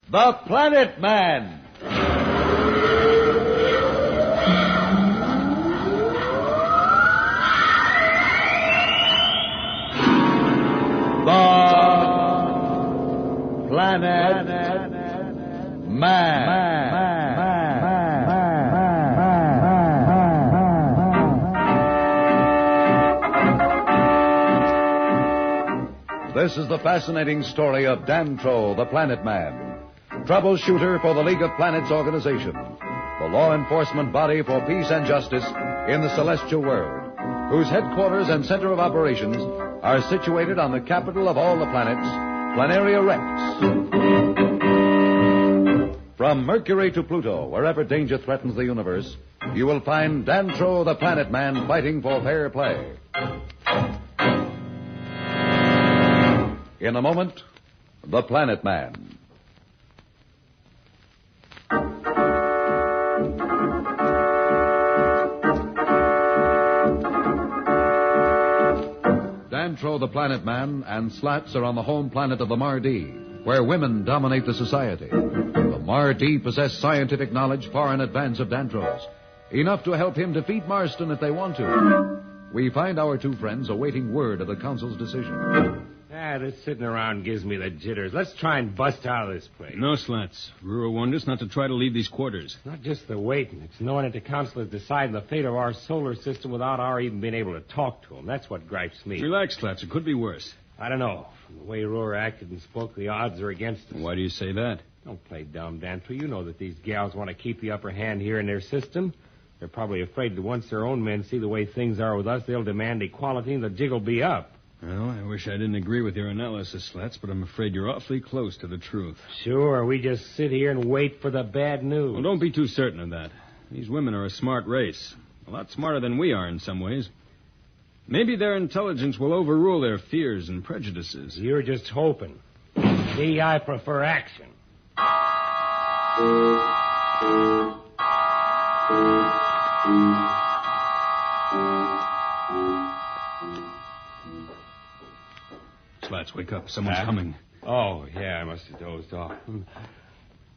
The Planet Man. The Planet Man. This is the fascinating story of Dantro, the Planet Man, troubleshooter for the League of Planets organization, the law enforcement body for peace and justice in the celestial world, whose headquarters and center of operations are situated on the capital of all the planets, Planaria Rex. From Mercury to Pluto, wherever danger threatens the universe, you will find Dantro, the Planet Man, fighting for fair play. In a moment, The Planet Man. Dantro, the Planet Man, and Slats are on the home planet of the Mardee, where women dominate the society. The Mardee possess scientific knowledge far in advance of Dantro's, enough to help him defeat Marston if they want to. We find our two friends awaiting word of the Council's decision. This sitting around gives me the jitters. Let's try and bust out of this place. No, Slats. Rura warned us not to try to leave these quarters. It's not just the waiting. It's knowing that the Council is deciding the fate of our solar system without our even being able to talk to them. That's what gripes me. Relax, Slats. It could be worse. I don't know. From the way Rura acted and spoke, the odds are against us. Why do you say that? Don't play dumb, Dantro. You know that these gals want to keep the upper hand here in their system. They're probably afraid that once their own men see the way things are with us, they'll demand equality and the jig will be up. Well, I wish I didn't agree with your analysis, Slats, but I'm afraid you're awfully close to the truth. Sure, we just sit here and wait for the bad news. Well, don't be too certain of that. These women are a smart race. A lot smarter than we are in some ways. Maybe their intelligence will overrule their fears and prejudices. You're just hoping. See, I prefer action. Slats, wake up. Someone's coming. Oh, yeah, I must have dozed off.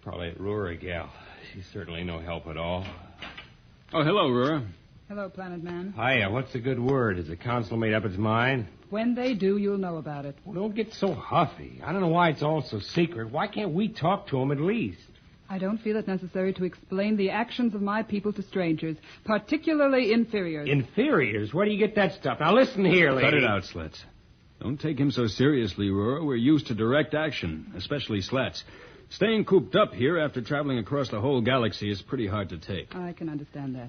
Probably at Rura gal. She's certainly no help at all. Oh, hello, Rura. Hello, Planet Man. Hiya, what's the good word? Has the Council made up its mind? When they do, you'll know about it. Well, don't get so huffy. I don't know why it's all so secret. Why can't we talk to them at least? I don't feel it necessary to explain the actions of my people to strangers, particularly inferiors. Inferiors? Where do you get that stuff? Now, listen here, lady. Cut it out, Slats. Don't take him so seriously, Rura. We're used to direct action, especially Slats. Staying cooped up here after traveling across the whole galaxy is pretty hard to take. I can understand that.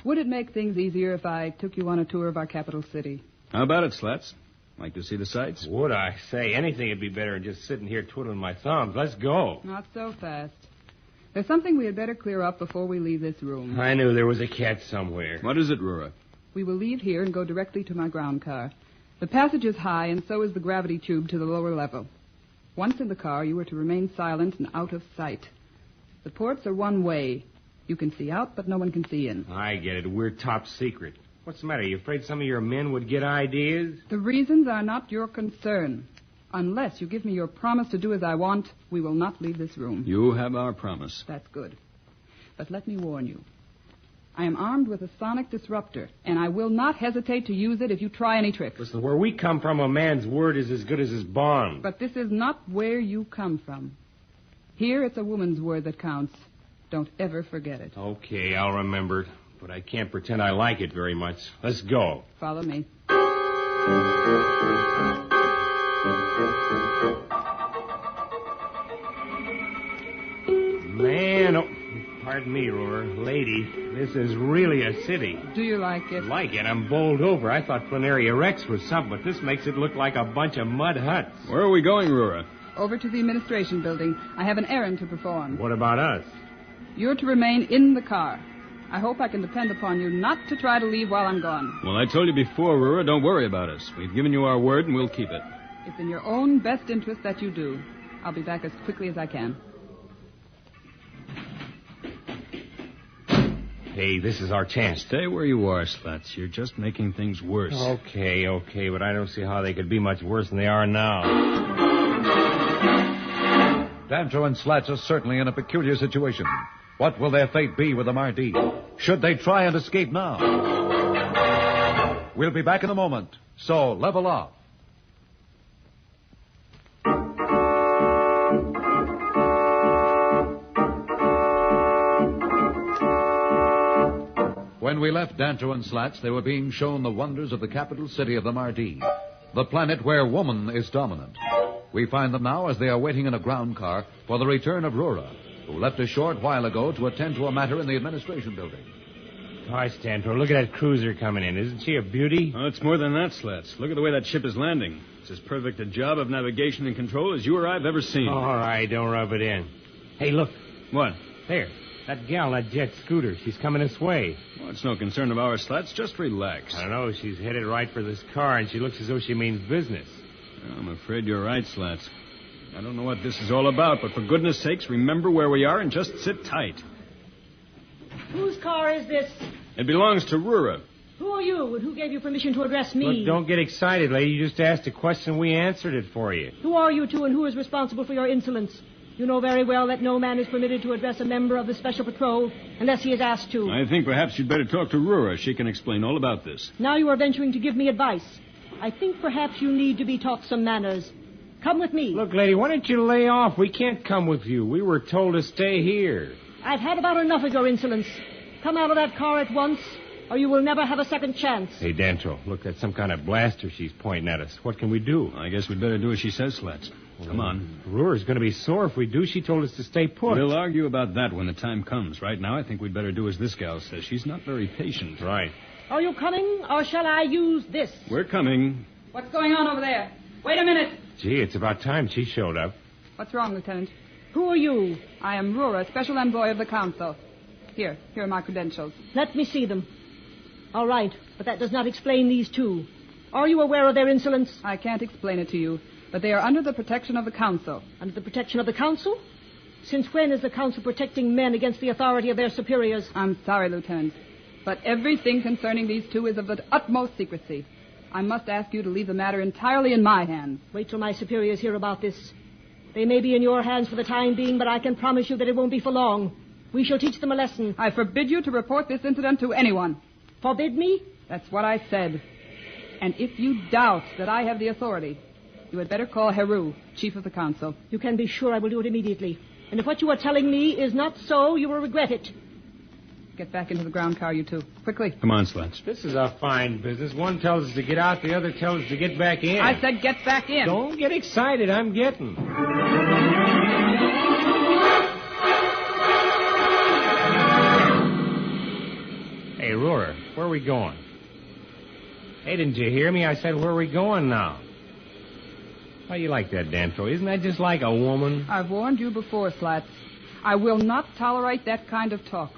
Would it make things easier if I took you on a tour of our capital city? How about it, Slats? Like to see the sights? Would I say? Anything would be better than just sitting here twiddling my thumbs. Let's go. Not so fast. There's something we had better clear up before we leave this room. I knew there was a catch somewhere. What is it, Rura? We will leave here and go directly to my ground car. The passage is high, and so is the gravity tube to the lower level. Once in the car, you are to remain silent and out of sight. The ports are one way. You can see out, but no one can see in. I get it. We're top secret. What's the matter? You afraid some of your men would get ideas? The reasons are not your concern. Unless you give me your promise to do as I want, we will not leave this room. You have our promise. That's good. But let me warn you. I am armed with a sonic disruptor, and I will not hesitate to use it if you try any tricks. Listen, where we come from, a man's word is as good as his bond. But this is not where you come from. Here, it's a woman's word that counts. Don't ever forget it. Okay, I'll remember it. But I can't pretend I like it very much. Let's go. Follow me. Man, oh, pardon me, Roar. Lady, this is really a city. Do you like it? Like it? I'm bowled over. I thought Planaria Rex was something, but this makes it look like a bunch of mud huts. Where are we going, Rura? Over to the administration building. I have an errand to perform. What about us? You're to remain in the car. I hope I can depend upon you not to try to leave while I'm gone. Well, I told you before, Rura, don't worry about us. We've given you our word, and we'll keep it. It's in your own best interest that you do. I'll be back as quickly as I can. Hey, this is our chance. Stay where you are, Slats. You're just making things worse. Okay, but I don't see how they could be much worse than they are now. Dantro and Slats are certainly in a peculiar situation. What will their fate be with the Mardee? Should they try and escape now? We'll be back in a moment, so level off. When we left Dantro and Slats, they were being shown the wonders of the capital city of the Mardee, the planet where woman is dominant. We find them now as they are waiting in a ground car for the return of Rura, who left a short while ago to attend to a matter in the administration building. Gosh, Dantro, look at that cruiser coming in. Isn't she a beauty? Oh, it's more than that, Slats. Look at the way that ship is landing. It's as perfect a job of navigation and control as you or I've ever seen. All right, don't rub it in. Hey, look. What? There. That gal on that jet scooter. She's coming this way. Well, it's no concern of ours, Slats. Just relax. I don't know. She's headed right for this car, and she looks as though she means business. I'm afraid you're right, Slats. I don't know what this is all about, but for goodness sakes, remember where we are and just sit tight. Whose car is this? It belongs to Rura. Who are you, and who gave you permission to address me? Look, don't get excited, lady. You just asked a question. We answered it for you. Who are you two, and who is responsible for your insolence? You know very well that no man is permitted to address a member of the Special Patrol unless he is asked to. I think perhaps you'd better talk to Rura. She can explain all about this. Now you are venturing to give me advice. I think perhaps you need to be taught some manners. Come with me. Look, lady, why don't you lay off? We can't come with you. We were told to stay here. I've had about enough of your insolence. Come out of that car at once, or you will never have a second chance. Hey, Dantro, look, that's some kind of blaster she's pointing at us. What can we do? I guess we'd better do as she says, Slats. Come on. Rura's going to be sore if we do. She told us to stay put. We'll argue about that when the time comes. Right now, I think we'd better do as this gal says. She's not very patient. Right. Are you coming, or shall I use this? We're coming. What's going on over there? Wait a minute. Gee, it's about time she showed up. What's wrong, Lieutenant? Who are you? I am Rura, Special Envoy of the Council. Here are my credentials. Let me see them. All right, but that does not explain these two. Are you aware of their insolence? I can't explain it to you, but they are under the protection of the Council. Under the protection of the Council? Since when is the Council protecting men against the authority of their superiors? I'm sorry, Lieutenant, but everything concerning these two is of the utmost secrecy. I must ask you to leave the matter entirely in my hands. Wait till my superiors hear about this. They may be in your hands for the time being, but I can promise you that it won't be for long. We shall teach them a lesson. I forbid you to report this incident to anyone. Forbid me? That's what I said. And if you doubt that I have the authority, you had better call Heru, Chief of the Council. You can be sure I will do it immediately. And if what you are telling me is not so, you will regret it. Get back into the ground car, you two. Quickly. Come on, Slats. This is a fine business. One tells us to get out, the other tells us to get back in. I said get back in. Don't get excited. I'm getting. Hey, Rura, where are we going? Hey, didn't you hear me? I said, where are we going now? Why do you like that, Dantro? Isn't that just like a woman? I've warned you before, Slats. I will not tolerate that kind of talk.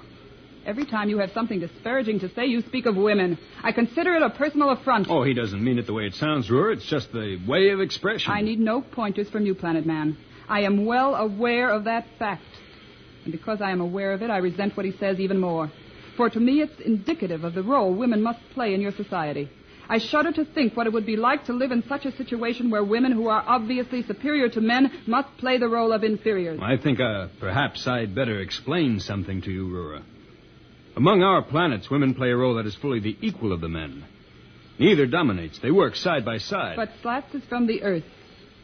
Every time you have something disparaging to say, you speak of women. I consider it a personal affront. Oh, he doesn't mean it the way it sounds, Rura. It's just the way of expression. I need no pointers from you, Planet Man. I am well aware of that fact. And because I am aware of it, I resent what he says even more. For to me, it's indicative of the role women must play in your society. I shudder to think what it would be like to live in such a situation where women who are obviously superior to men must play the role of inferiors. I think perhaps I'd better explain something to you, Rura. Among our planets, women play a role that is fully the equal of the men. Neither dominates. They work side by side. But Slats is from the Earth.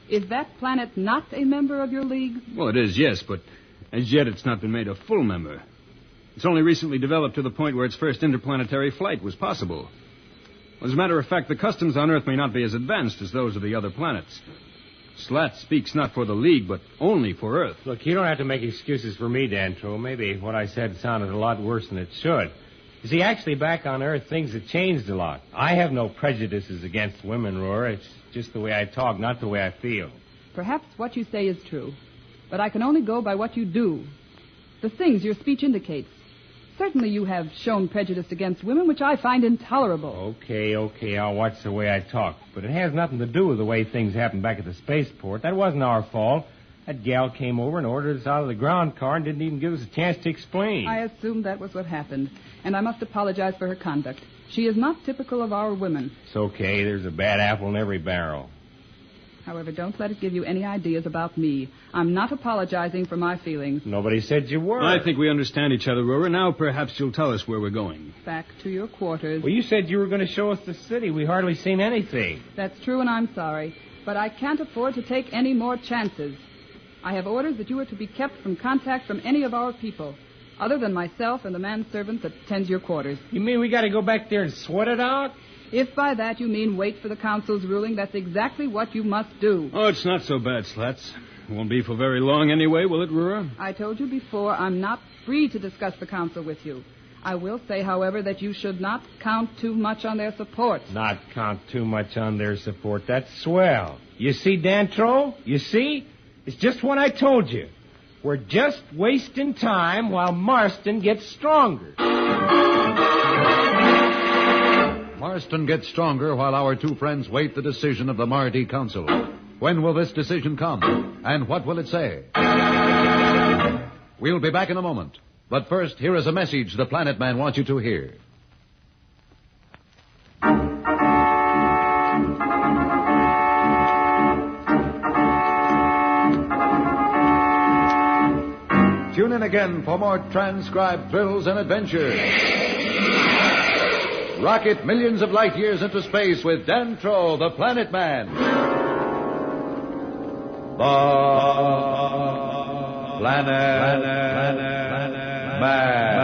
Is that planet not a member of your league? Well, it is, yes, but as yet it's not been made a full member. It's only recently developed to the point where its first interplanetary flight was possible. As a matter of fact, the customs on Earth may not be as advanced as those of the other planets. Slats speaks not for the League, but only for Earth. Look, you don't have to make excuses for me, Dantro. Maybe what I said sounded a lot worse than it should. You see, actually, back on Earth, things have changed a lot. I have no prejudices against women, Roar. It's just the way I talk, not the way I feel. Perhaps what you say is true, but I can only go by what you do. The things your speech indicates. Certainly you have shown prejudice against women, which I find intolerable. Okay, I'll watch the way I talk. But it has nothing to do with the way things happened back at the spaceport. That wasn't our fault. That gal came over and ordered us out of the ground car and didn't even give us a chance to explain. I assumed that was what happened, and I must apologize for her conduct. She is not typical of our women. It's okay. There's a bad apple in every barrel. However, don't let it give you any ideas about me. I'm not apologizing for my feelings. Nobody said you were. I think we understand each other, Roarer. Now perhaps you'll tell us where we're going. Back to your quarters. Well, you said you were going to show us the city. We hardly seen anything. That's true, and I'm sorry. But I can't afford to take any more chances. I have orders that you are to be kept from contact from any of our people, other than myself and the manservant that tends your quarters. You mean we got to go back there and sweat it out? If by that you mean wait for the council's ruling, that's exactly what you must do. Oh, it's not so bad, Slats. It won't be for very long anyway, will it, Roarer? I told you before, I'm not free to discuss the council with you. I will say, however, that you should not count too much on their support. Not count too much on their support. That's swell. You see, Dantro? You see? It's just what I told you. We're just wasting time while Marston gets stronger. Marston gets stronger while our two friends wait the decision of the Mardee Council. When will this decision come? And what will it say? We'll be back in a moment. But first, here is a message the Planet Man wants you to hear. Tune in again for more transcribed thrills and adventures. Rocket millions of light years into space with Dantro, the Planet Man. The Planet Man.